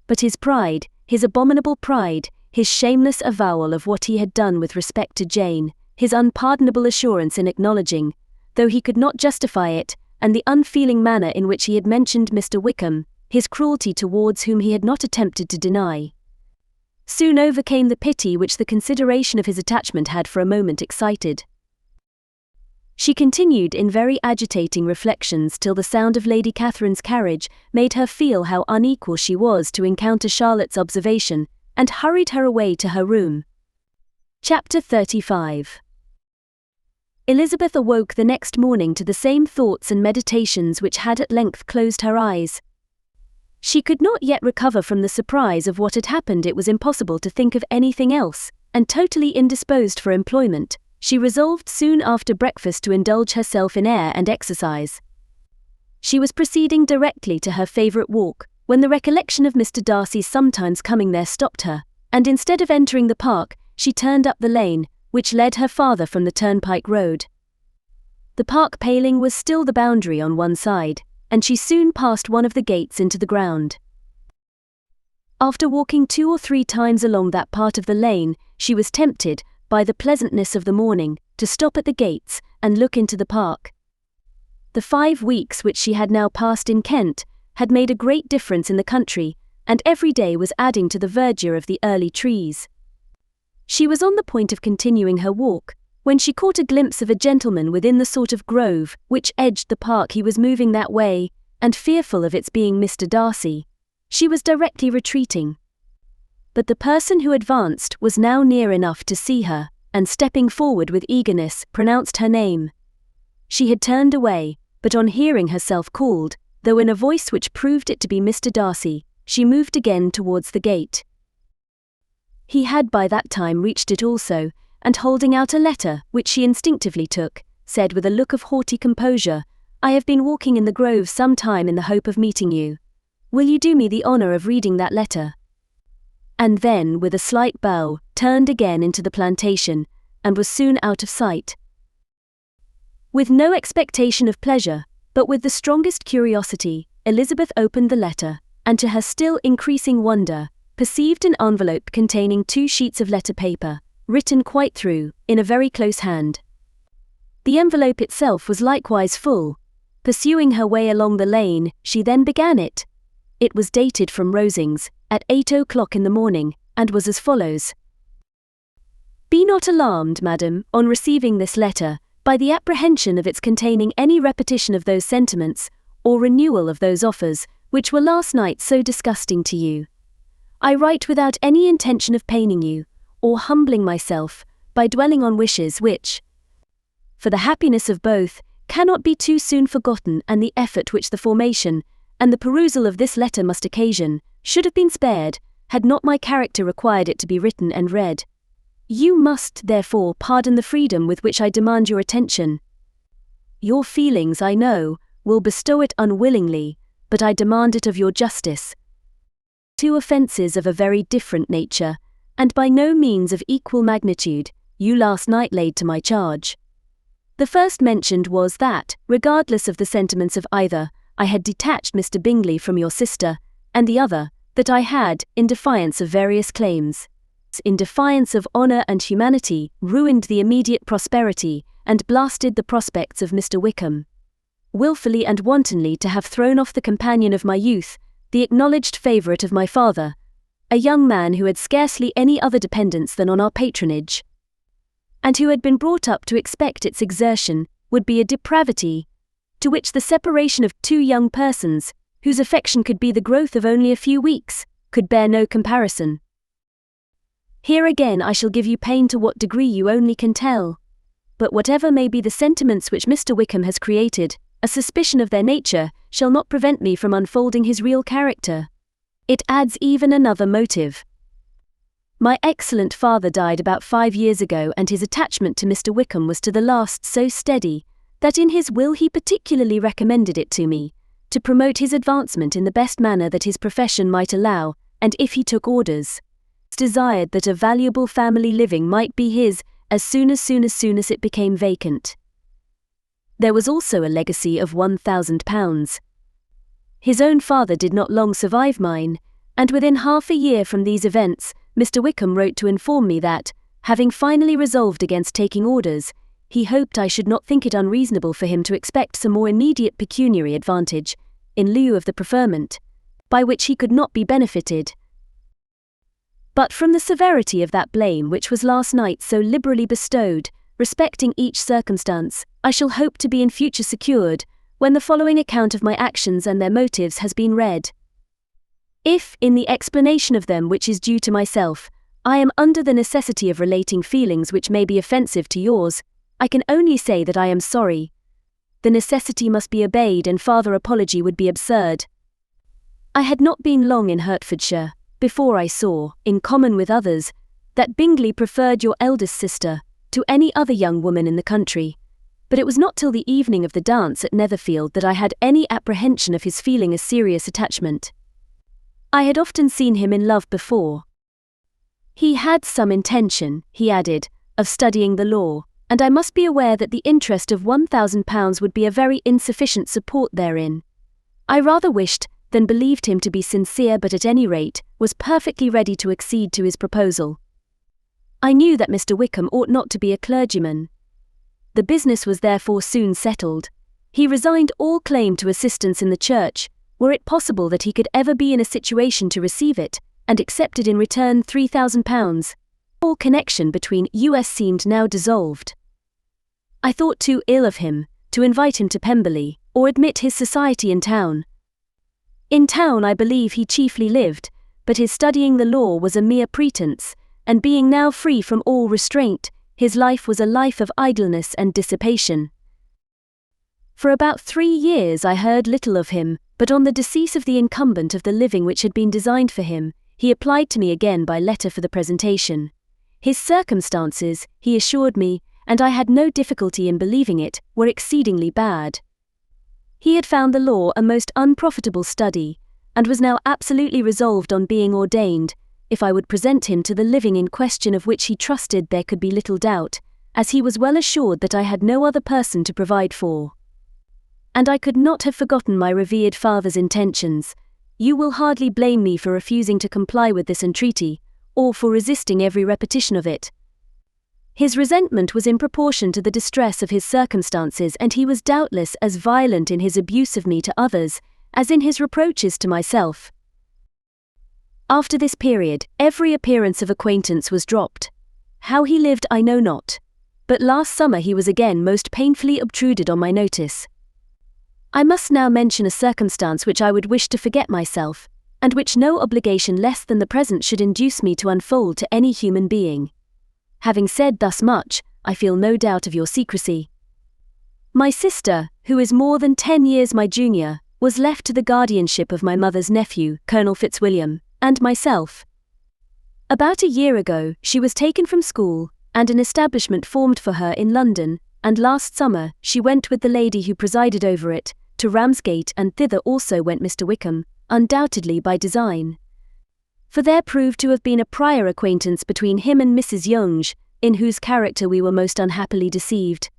But his pride, his abominable pride, his shameless avowal of what he had done with respect to Jane, his unpardonable assurance in acknowledging, though he could not justify it, and the unfeeling manner in which he had mentioned Mr. Wickham, his cruelty towards whom he had not attempted to deny, soon overcame the pity which the consideration of his attachment had for a moment excited. She continued in very agitating reflections till the sound of Lady Catherine's carriage made her feel how unequal she was to encounter Charlotte's observation, and hurried her away to her room. Chapter 35. Elizabeth awoke the next morning to the same thoughts and meditations which had at length closed her eyes. She could not yet recover from the surprise of what had happened. It was impossible to think of anything else, and totally indisposed for employment, she resolved soon after breakfast to indulge herself in air and exercise. She was proceeding directly to her favourite walk, when the recollection of Mr. Darcy's sometimes coming there stopped her, and instead of entering the park, she turned up the lane, which led her farther from the turnpike road. The park paling was still the boundary on one side, and she soon passed one of the gates into the ground. After walking 2 or 3 times along that part of the lane, she was tempted, by the pleasantness of the morning, to stop at the gates and look into the park. The 5 weeks which she had now passed in Kent had made a great difference in the country, and every day was adding to the verdure of the early trees. She was on the point of continuing her walk, when she caught a glimpse of a gentleman within the sort of grove which edged the park. He was moving that way, and fearful of its being Mr. Darcy, she was directly retreating. But the person who advanced was now near enough to see her, and stepping forward with eagerness, pronounced her name. She had turned away, but on hearing herself called, though in a voice which proved it to be Mr. Darcy, she moved again towards the gate. He had by that time reached it also, and holding out a letter, which she instinctively took, said with a look of haughty composure, "I have been walking in the grove some time in the hope of meeting you. Will you do me the honour of reading that letter?" And then, with a slight bow, turned again into the plantation, and was soon out of sight. With no expectation of pleasure, but with the strongest curiosity, Elizabeth opened the letter, and to her still increasing wonder, perceived an envelope containing 2 sheets of letter paper, written quite through, in a very close hand. The envelope itself was likewise full. Pursuing her way along the lane, she then began it. It was dated from Rosings, at 8 o'clock in the morning, and was as follows. "Be not alarmed, madam, on receiving this letter, by the apprehension of its containing any repetition of those sentiments, or renewal of those offers, which were last night so disgusting to you. I write without any intention of paining you, or humbling myself, by dwelling on wishes which, for the happiness of both, cannot be too soon forgotten, and the effort which the formation, and the perusal of this letter must occasion, should have been spared, had not my character required it to be written and read. You must, therefore, pardon the freedom with which I demand your attention. Your feelings, I know, will bestow it unwillingly, but I demand it of your justice. 2 offences of a very different nature, and by no means of equal magnitude, you last night laid to my charge. The first mentioned was that, regardless of the sentiments of either, I had detached Mr. Bingley from your sister, and the other, that I had, in defiance of various claims, in defiance of honour and humanity, ruined the immediate prosperity, and blasted the prospects of Mr. Wickham. Wilfully and wantonly to have thrown off the companion of my youth, the acknowledged favourite of my father, a young man who had scarcely any other dependence than on our patronage, and who had been brought up to expect its exertion, would be a depravity, to which the separation of 2 young persons, whose affection could be the growth of only a few weeks, could bear no comparison. Here again I shall give you pain to what degree you only can tell. But whatever may be the sentiments which Mr. Wickham has created, a suspicion of their nature shall not prevent me from unfolding his real character. It adds even another motive. My excellent father died about 5 years ago, and his attachment to Mr. Wickham was to the last so steady, that in his will he particularly recommended it to me, to promote his advancement in the best manner that his profession might allow, and if he took orders, desired that a valuable family living might be his as soon as it became vacant. There was also a legacy of £1,000. His own father did not long survive mine, and within half a year from these events, Mr. Wickham wrote to inform me that, having finally resolved against taking orders, he hoped I should not think it unreasonable for him to expect some more immediate pecuniary advantage, in lieu of the preferment, by which he could not be benefited. But from the severity of that blame which was last night so liberally bestowed, respecting each circumstance, I shall hope to be in future secured, when the following account of my actions and their motives has been read. If, in the explanation of them which is due to myself, I am under the necessity of relating feelings which may be offensive to yours, I can only say that I am sorry. The necessity must be obeyed, and farther apology would be absurd. I had not been long in Hertfordshire before I saw, in common with others, that Bingley preferred your eldest sister to any other young woman in the country, but it was not till the evening of the dance at Netherfield that I had any apprehension of his feeling a serious attachment. I had often seen him in love before. He had some intention, he added, of studying the law, and I must be aware that the interest of £1,000 would be a very insufficient support therein. I rather wished than believed him to be sincere, but at any rate was perfectly ready to accede to his proposal. I knew that Mr. Wickham ought not to be a clergyman. The business was therefore soon settled. He resigned all claim to assistance in the church, were it possible that he could ever be in a situation to receive it, and accepted in return £3,000. All connection between us seemed now dissolved. I thought too ill of him to invite him to Pemberley, or admit his society in town. In town I believe he chiefly lived, but his studying the law was a mere pretence, and being now free from all restraint, his life was a life of idleness and dissipation. For about 3 years I heard little of him, but on the decease of the incumbent of the living which had been designed for him, he applied to me again by letter for the presentation. His circumstances, he assured me, and I had no difficulty in believing it, were exceedingly bad. He had found the law a most unprofitable study, and was now absolutely resolved on being ordained, if I would present him to the living in question, of which he trusted there could be little doubt, as he was well assured that I had no other person to provide for. And I could not have forgotten my revered father's intentions. You will hardly blame me for refusing to comply with this entreaty, or for resisting every repetition of it. His resentment was in proportion to the distress of his circumstances, and he was doubtless as violent in his abuse of me to others, as in his reproaches to myself. After this period, every appearance of acquaintance was dropped. How he lived I know not, but last summer he was again most painfully obtruded on my notice. I must now mention a circumstance which I would wish to forget myself, and which no obligation less than the present should induce me to unfold to any human being. Having said thus much, I feel no doubt of your secrecy. My sister, who is more than 10 years my junior, was left to the guardianship of my mother's nephew, Colonel Fitzwilliam, and myself. About a year ago, she was taken from school, and an establishment formed for her in London, and last summer she went with the lady who presided over it to Ramsgate, and thither also went Mr. Wickham, undoubtedly by design. For there proved to have been a prior acquaintance between him and Mrs. Younge, in whose character we were most unhappily deceived.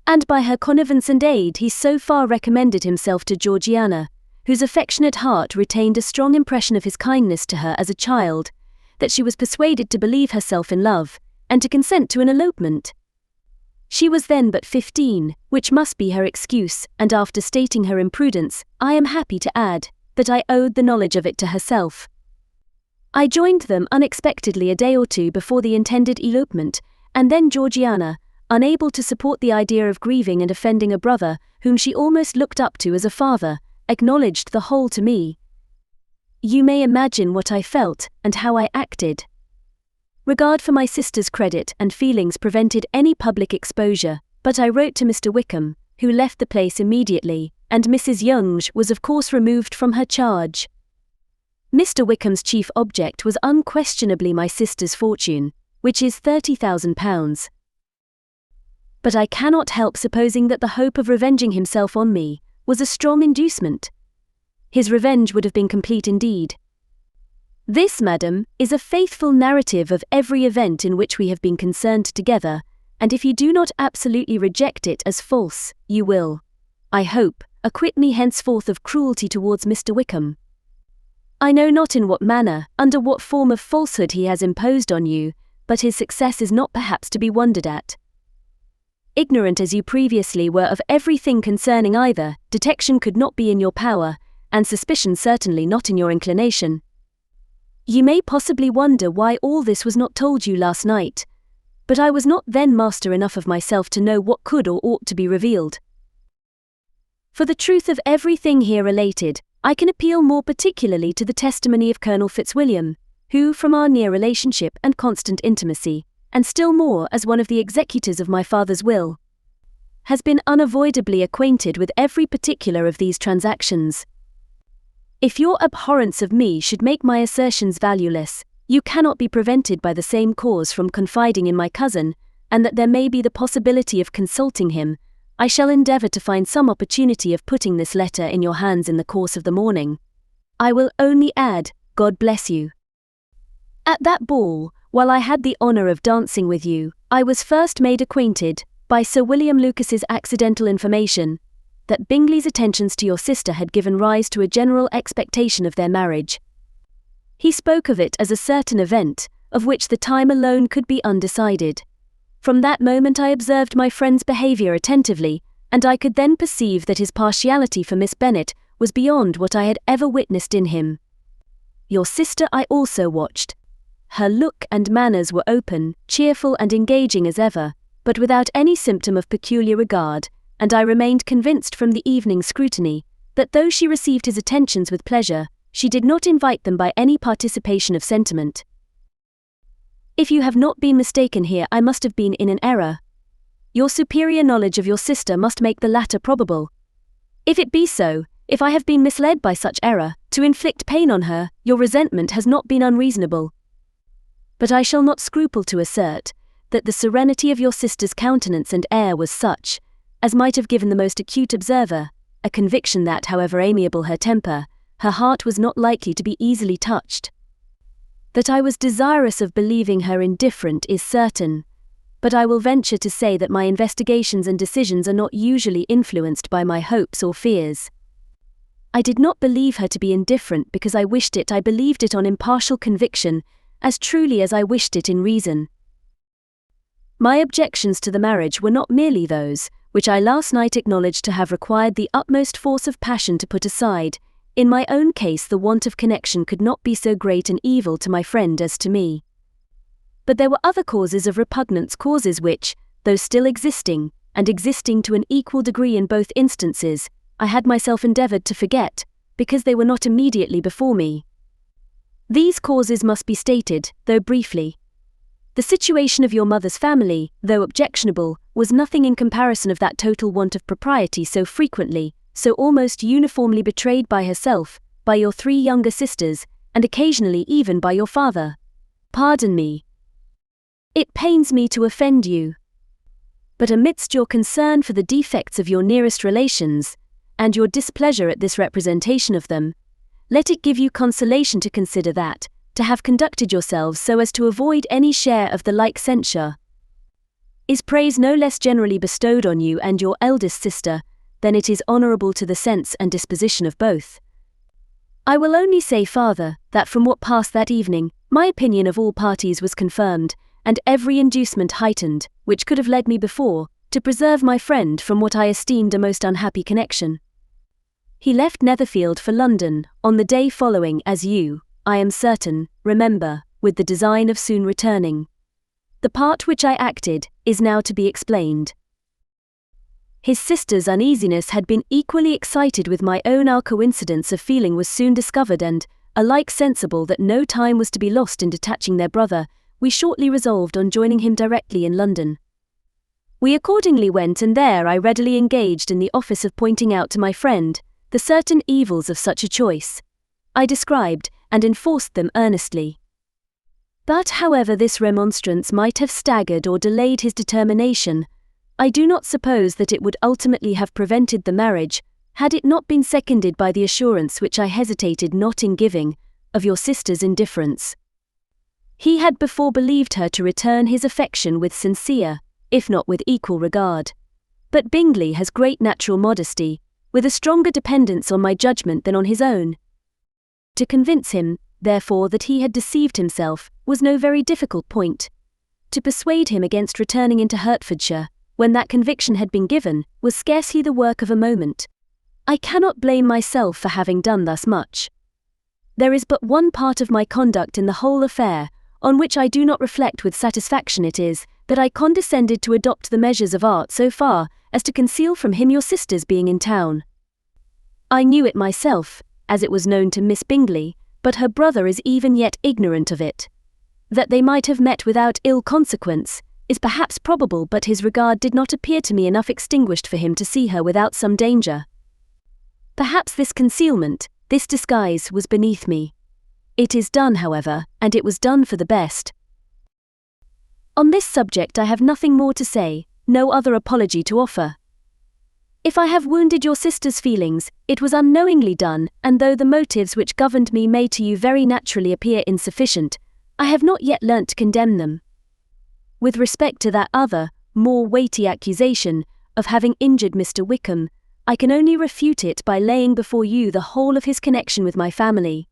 And by her connivance and aid he so far recommended himself to Georgiana, whose affectionate heart retained a strong impression of his kindness to her as a child, that she was persuaded to believe herself in love, and to consent to an elopement. She was then but 15, which must be her excuse, and after stating her imprudence, I am happy to add that I owed the knowledge of it to herself. I joined them unexpectedly a day or two before the intended elopement, and then Georgiana, unable to support the idea of grieving and offending a brother whom she almost looked up to as a father, acknowledged the whole to me. You may imagine what I felt, and how I acted. Regard for my sister's credit and feelings prevented any public exposure, but I wrote to Mr. Wickham, who left the place immediately, and Mrs. Younge was of course removed from her charge. Mr. Wickham's chief object was unquestionably my sister's fortune, which is £30,000. But I cannot help supposing that the hope of revenging himself on me was a strong inducement. His revenge would have been complete indeed. This, madam, is a faithful narrative of every event in which we have been concerned together, and if you do not absolutely reject it as false, you will, I hope, acquit me henceforth of cruelty towards Mr. Wickham. I know not in what manner, under what form of falsehood he has imposed on you, but his success is not perhaps to be wondered at. Ignorant as you previously were of everything concerning either, detection could not be in your power, and suspicion certainly not in your inclination. You may possibly wonder why all this was not told you last night, but I was not then master enough of myself to know what could or ought to be revealed. For the truth of everything here related, I can appeal more particularly to the testimony of Colonel Fitzwilliam, who, from our near relationship and constant intimacy, and still more as one of the executors of my father's will, has been unavoidably acquainted with every particular of these transactions. If your abhorrence of me should make my assertions valueless, you cannot be prevented by the same cause from confiding in my cousin, and that there may be the possibility of consulting him, I shall endeavour to find some opportunity of putting this letter in your hands in the course of the morning. I will only add, God bless you. At that ball, while I had the honour of dancing with you, I was first made acquainted, by Sir William Lucas's accidental information, that Bingley's attentions to your sister had given rise to a general expectation of their marriage. He spoke of it as a certain event, of which the time alone could be undecided. From that moment I observed my friend's behaviour attentively, and I could then perceive that his partiality for Miss Bennet was beyond what I had ever witnessed in him. Your sister I also watched. Her look and manners were open, cheerful and engaging as ever, but without any symptom of peculiar regard, and I remained convinced from the evening's scrutiny, that though she received his attentions with pleasure, she did not invite them by any participation of sentiment. If you have not been mistaken here, I must have been in an error. Your superior knowledge of your sister must make the latter probable. If it be so, if I have been misled by such error, to inflict pain on her, your resentment has not been unreasonable. But I shall not scruple to assert, that the serenity of your sister's countenance and air was such, as might have given the most acute observer a conviction that, however amiable her temper, her heart was not likely to be easily touched. That I was desirous of believing her indifferent is certain, but I will venture to say that my investigations and decisions are not usually influenced by my hopes or fears. I did not believe her to be indifferent because I wished it. I believed it on impartial conviction, as truly as I wished it in reason. My objections to the marriage were not merely those which I last night acknowledged to have required the utmost force of passion to put aside. In my own case the want of connection could not be so great an evil to my friend as to me. But there were other causes of repugnance, causes which, though still existing, and existing to an equal degree in both instances, I had myself endeavoured to forget, because they were not immediately before me. These causes must be stated, though briefly. The situation of your mother's family, though objectionable, was nothing in comparison of that total want of propriety so frequently, so almost uniformly betrayed by herself, by your 3 younger sisters, and occasionally even by your father. Pardon me. It pains me to offend you. But amidst your concern for the defects of your nearest relations, and your displeasure at this representation of them, let it give you consolation to consider that, to have conducted yourselves so as to avoid any share of the like censure, is praise no less generally bestowed on you and your eldest sister, than it is honourable to the sense and disposition of both. I will only say farther, that from what passed that evening, my opinion of all parties was confirmed, and every inducement heightened, which could have led me before, to preserve my friend from what I esteemed a most unhappy connection. He left Netherfield for London, on the day following, as you, I am certain, remember, with the design of soon returning. The part which I acted is now to be explained. His sister's uneasiness had been equally excited with my own. Our coincidence of feeling was soon discovered, and, alike sensible that no time was to be lost in detaching their brother, we shortly resolved on joining him directly in London. We accordingly went, and there I readily engaged in the office of pointing out to my friend the certain evils of such a choice. I described and enforced them earnestly. But however this remonstrance might have staggered or delayed his determination, I do not suppose that it would ultimately have prevented the marriage, had it not been seconded by the assurance which I hesitated not in giving, of your sister's indifference. He had before believed her to return his affection with sincere, if not with equal regard. But Bingley has great natural modesty, with a stronger dependence on my judgment than on his own. To convince him, therefore, that he had deceived himself, was no very difficult point. To persuade him against returning into Hertfordshire, when that conviction had been given, was scarcely the work of a moment. I cannot blame myself for having done thus much. There is but one part of my conduct in the whole affair, on which I do not reflect with satisfaction. It is, that I condescended to adopt the measures of art so far, as to conceal from him your sister's being in town. I knew it myself, as it was known to Miss Bingley, but her brother is even yet ignorant of it. That they might have met without ill consequence, is perhaps probable, but his regard did not appear to me enough extinguished for him to see her without some danger. Perhaps this concealment, this disguise, was beneath me. It is done, however, and it was done for the best. On this subject I have nothing more to say, no other apology to offer. If I have wounded your sister's feelings, it was unknowingly done, and though the motives which governed me may to you very naturally appear insufficient, I have not yet learnt to condemn them. With respect to that other, more weighty accusation, of having injured Mr. Wickham, I can only refute it by laying before you the whole of his connection with my family.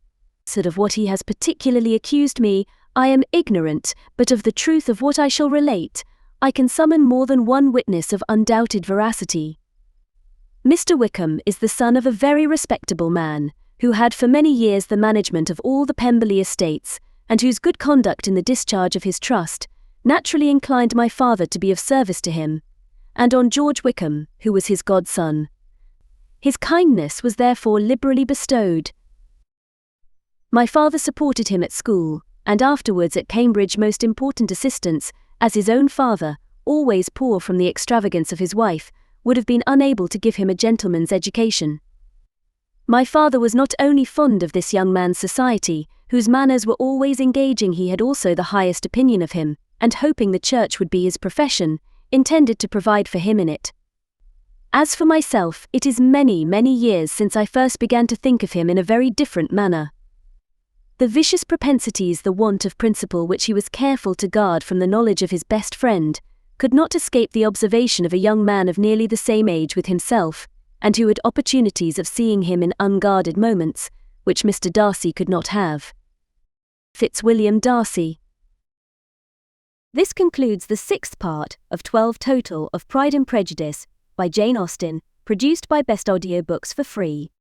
So of what he has particularly accused me, I am ignorant, but of the truth of what I shall relate, I can summon more than one witness of undoubted veracity. Mr. Wickham is the son of a very respectable man, who had for many years the management of all the Pemberley estates, and whose good conduct in the discharge of his trust naturally inclined my father to be of service to him, and on George Wickham, who was his godson. His kindness was therefore liberally bestowed. My father supported him at school, and afterwards at Cambridge most important assistance, as his own father, always poor from the extravagance of his wife, would have been unable to give him a gentleman's education. My father was not only fond of this young man's society, whose manners were always engaging, he had also the highest opinion of him, and hoping the church would be his profession, intended to provide for him in it. As for myself, it is many, many years since I first began to think of him in a very different manner. The vicious propensities, the want of principle which he was careful to guard from the knowledge of his best friend, could not escape the observation of a young man of nearly the same age with himself, and who had opportunities of seeing him in unguarded moments, which Mr. Darcy could not have. Fitzwilliam Darcy. This concludes the 6th part of 12 total of Pride and Prejudice by Jane Austen, produced by Best Audiobooks for free.